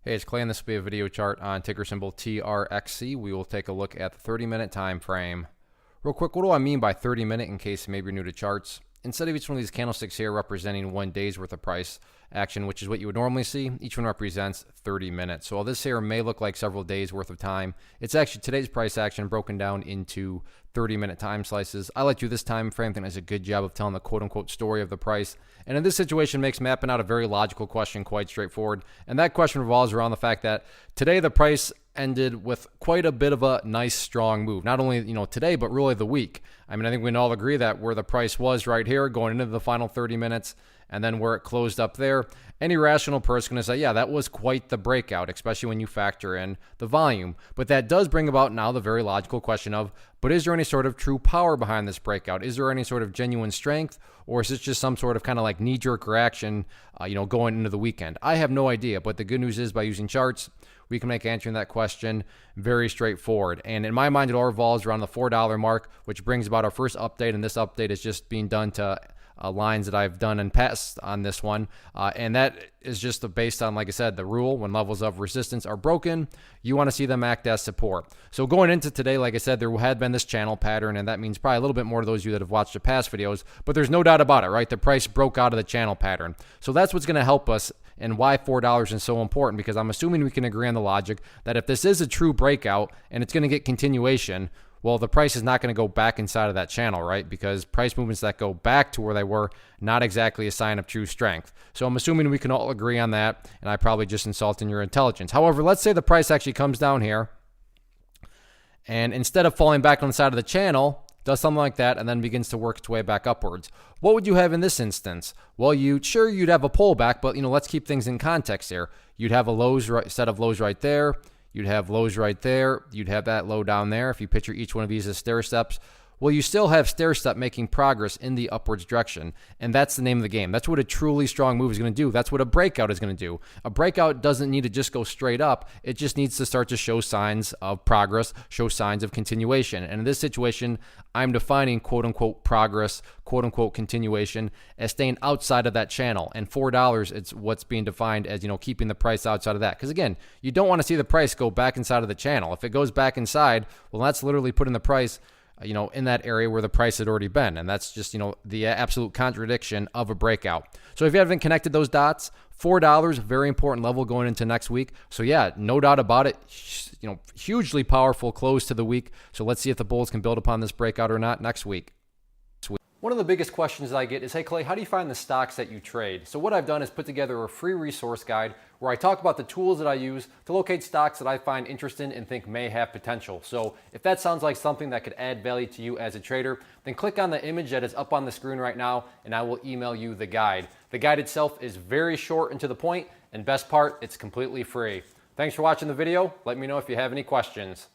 Hey, it's Clay, and this will be a video chart on ticker symbol TRXC. We will take a look at the 30-minute time frame. Real quick, what do I mean by 30-minute in case maybe you're new to charts? Instead of each one of these candlesticks here representing 1 day's worth of price action, which is what you would normally see, each one represents 30 minutes. So while this here may look like several days worth of time, it's actually today's price action broken down into 30-minute time slices. I like to do this time frame. I think does a good job of telling the quote-unquote story of the price. And in this situation, makes mapping out a very logical question quite straightforward. And that question revolves around the fact that today the price ended with quite a bit of a nice strong move. Not only, today, but really the week. I mean, I think we can all agree that where the price was right here going into the final 30 minutes and then where it closed up there, any rational person going to say, yeah, that was quite the breakout, especially when you factor in the volume. But that does bring about now the very logical question of, but is there any sort of true power behind this breakout? Is there any sort of genuine strength, or is this just some sort of kind of like knee-jerk reaction, going into the weekend? I have no idea, but the good news is by using charts, we can make answering that question very straightforward. And in my mind, it all revolves around the $4 mark, which brings about our first update. And this update is just being done to lines that I've done in past on this one. And that is just based on, like I said, the rule. When levels of resistance are broken, you want to see them act as support. So going into today, like I said, there had been this channel pattern, and that means probably a little bit more to those of you that have watched the past videos, but there's no doubt about it, right? The price broke out of the channel pattern. So that's what's going to help us, and why $4 is so important, because I'm assuming we can agree on the logic that if this is a true breakout and it's going to get continuation, well, the price is not going to go back inside of that channel, right? Because price movements that go back to where they were, not exactly a sign of true strength. So I'm assuming we can all agree on that, and I probably just insulted your intelligence. However, let's say the price actually comes down here, and instead of falling back on the side of the channel, does something like that, and then begins to work its way back upwards. What would you have in this instance? Well, you'd have a pullback, but let's keep things in context here. You'd have a set of lows right there. You'd have lows right there. You'd have that low down there. If you picture each one of these as stair steps, well, you still have stair step making progress in the upwards direction. And that's the name of the game. That's what a truly strong move is going to do. That's what a breakout is going to do. A breakout doesn't need to just go straight up. It just needs to start to show signs of progress, show signs of continuation. And in this situation, I'm defining quote unquote progress, quote unquote continuation as staying outside of that channel. And $4, it's what's being defined as, keeping the price outside of that. Because again, you don't want to see the price go back inside of the channel. If it goes back inside, well, that's literally putting the price in that area where the price had already been. And that's just, the absolute contradiction of a breakout. So if you haven't connected those dots, $4, very important level going into next week. So yeah, no doubt about it, hugely powerful close to the week. So let's see if the bulls can build upon this breakout or not next week. One of the biggest questions I get is, hey Clay, how do you find the stocks that you trade? So what I've done is put together a free resource guide where I talk about the tools that I use to locate stocks that I find interesting and think may have potential. So if that sounds like something that could add value to you as a trader, then click on the image that is up on the screen right now and I will email you the guide. The guide itself is very short and to the point, and best part, it's completely free. Thanks for watching the video. Let me know if you have any questions.